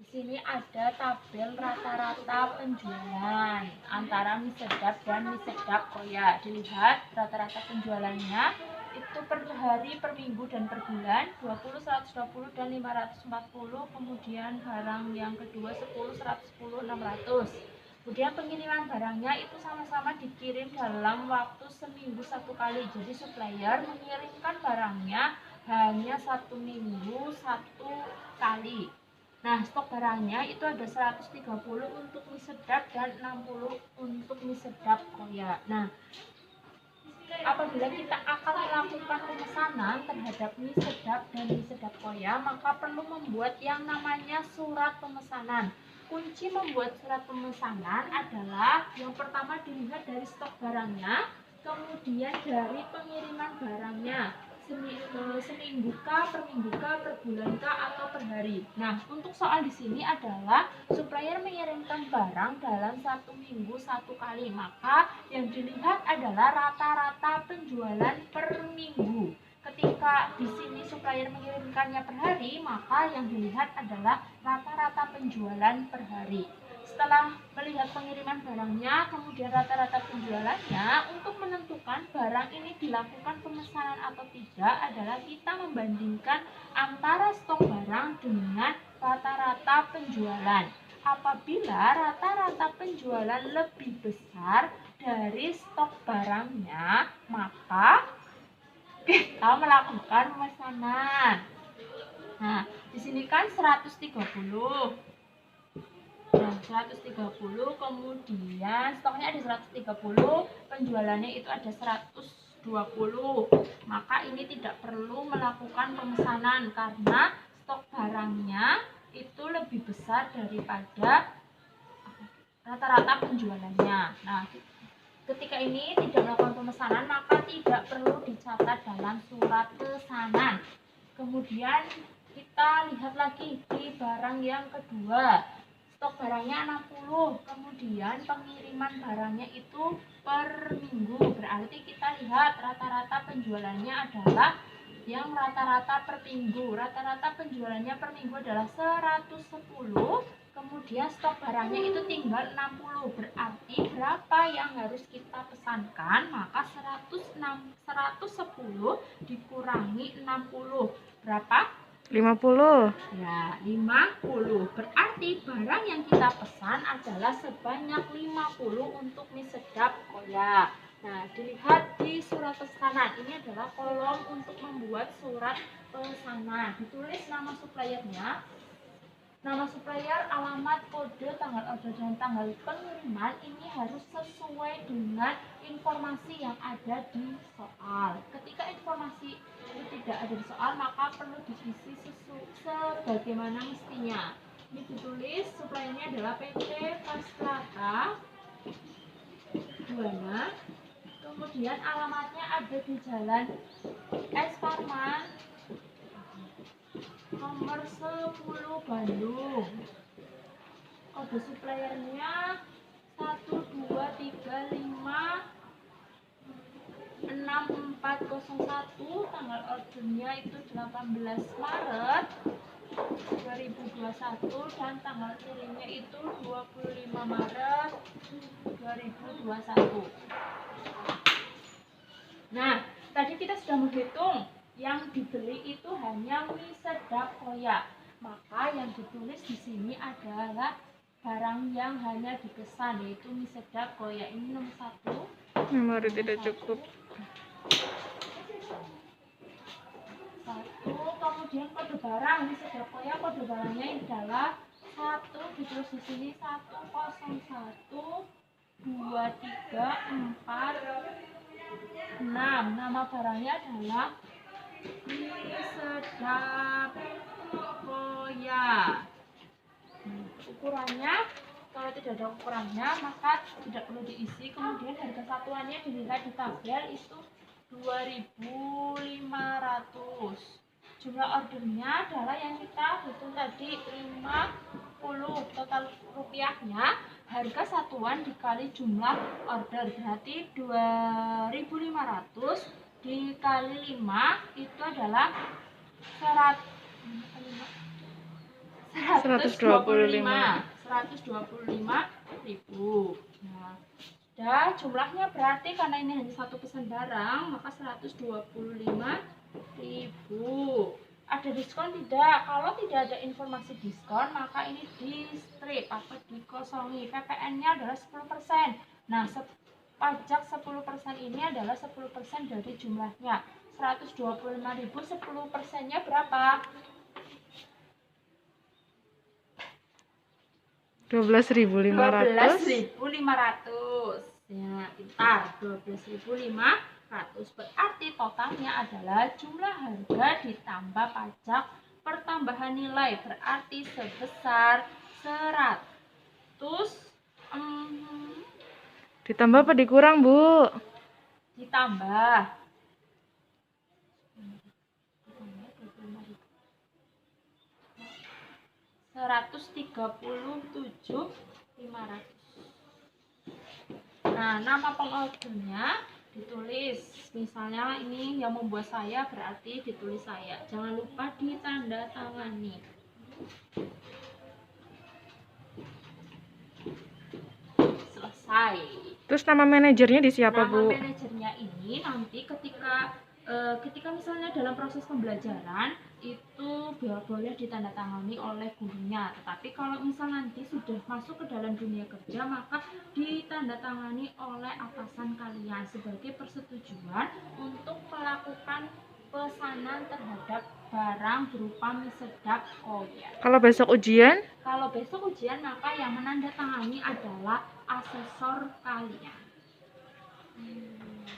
sini ada tabel rata-rata penjualan antara mie sedap dan mie sedap koya. Dilihat rata-rata penjualannya itu per hari, per minggu, dan per bulan 20, 120, dan 540. Kemudian barang yang kedua 10, 110, 600. Kemudian pengiriman barangnya itu sama-sama dikirim dalam waktu seminggu satu kali. Jadi supplier mengirimkan barangnya hanya satu minggu satu kali. Nah, stok barangnya itu ada 130 untuk mie sedap dan 60 untuk mie sedap koya. Nah, apabila kita akan melakukan pemesanan terhadap mie sedap dan mie sedap koya, maka perlu membuat yang namanya surat pemesanan. Kunci membuat surat pemesanan adalah yang pertama dilihat dari stok barangnya, kemudian dari pengiriman barangnya, seminggu kah, per minggu kah, per bulan kah, atau per hari. Nah, untuk soal di sini adalah supplier mengirimkan barang dalam satu minggu satu kali, maka yang dilihat adalah rata-rata penjualan per minggu. Ketika di sini supplier mengirimkannya per hari, maka yang dilihat adalah rata-rata penjualan per hari. Setelah melihat pengiriman barangnya, kemudian rata-rata penjualannya, untuk menentukan barang ini dilakukan pemesanan atau tidak adalah kita membandingkan antara stok barang dengan rata-rata penjualan. Apabila rata-rata penjualan lebih besar dari stok barangnya, maka kita melakukan pemesanan. Nah, di sini kan 130. Nah, 130, kemudian stoknya ada 130, penjualannya itu ada 120. Maka ini tidak perlu melakukan pemesanan karena stok barangnya itu lebih besar daripada rata-rata penjualannya. Nah, ketika ini tidak melakukan pemesanan, maka tidak perlu dicatat dalam surat pesanan. Kemudian kita lihat lagi di barang yang kedua, stok barangnya 60, kemudian pengiriman barangnya itu per minggu. Berarti kita lihat rata-rata penjualannya adalah yang rata-rata per minggu. Rata-rata penjualannya per minggu adalah 110, kemudian stok barangnya itu tinggal 60. Berarti berapa yang harus kita pesankan? Maka 110 dikurangi 60. Berapa? 50. Ya, 50. Berarti barang yang kita pesan adalah sebanyak 50 untuk mie sedap koya. Nah, dilihat di surat pesanan. Ini adalah kolom untuk membuat surat pesanan. Ditulis nama suppliernya, nama supplier, alamat, kode, tanggal order, dan tanggal pengiriman. Ini harus sesuai dengan informasi yang ada di soal. Ketika informasi itu tidak ada di soal, maka perlu diisi sebagaimana mestinya. Ini ditulis suppliernya adalah PT Fastrata Buana. Kemudian alamatnya ada di Jalan S. Parman nomor 10 Bandung. Kode suppliernya 123564401. Tanggal ordernya itu 18 Maret 2021 dan tanggal kirimnya itu 25 Maret 2021. Nah, tadi kita sudah menghitung yang dibeli itu hanya mie sedap koya. Maka yang ditulis di sini adalah barang yang hanya dipesan, yaitu mie sedap koya. Ini nomor 1. Memori tidak cukup. 1. Kemudian kode barang mie sedap koya, kode barangnya adalah 1, ditulis di sini 101 234 6. Nama barangnya adalah mie sedap koya. Ukurannya, kalau tidak ada ukurannya maka tidak perlu diisi. Kemudian harga satuannya dilihat di tabel itu 2.500. Jumlah ordernya adalah yang kita hitung tadi 50. Total rupiahnya harga satuan dikali jumlah order, berarti 2.500 dikali 5 itu adalah 125.000. Nah, dan jumlahnya berarti karena ini hanya satu pesan barang, maka 125.000. Ada diskon tidak? Kalau tidak ada informasi diskon, maka ini di strip atau dikosongi. PPN-nya adalah 10%. Nah, pajak 10% ini adalah 10% dari jumlahnya. 125.000, 10%-nya berapa? 12.500. 12.500. Ya, pintar. 12.500 berarti totalnya adalah jumlah harga ditambah pajak pertambahan nilai, berarti sebesar 100. Ditambah apa dikurang, Bu? Ditambah 137.500. Nah, nama pengordernya ditulis, misalnya ini yang membuat saya, berarti ditulis saya. Jangan lupa ditandatangani. Selesai. Terus nama manajernya di siapa, Nama Bu? manajernya ini nanti ketika misalnya dalam proses pembelajaran itu boleh ditandatangani oleh gurunya, tetapi kalau misal nanti sudah masuk ke dalam dunia kerja, maka ditandatangani oleh atasan kalian sebagai persetujuan untuk melakukan pesanan terhadap barang berupa mie sedap koya. Kalau besok ujian? Kalau besok ujian, maka yang menandatangani adalah asesor kalian.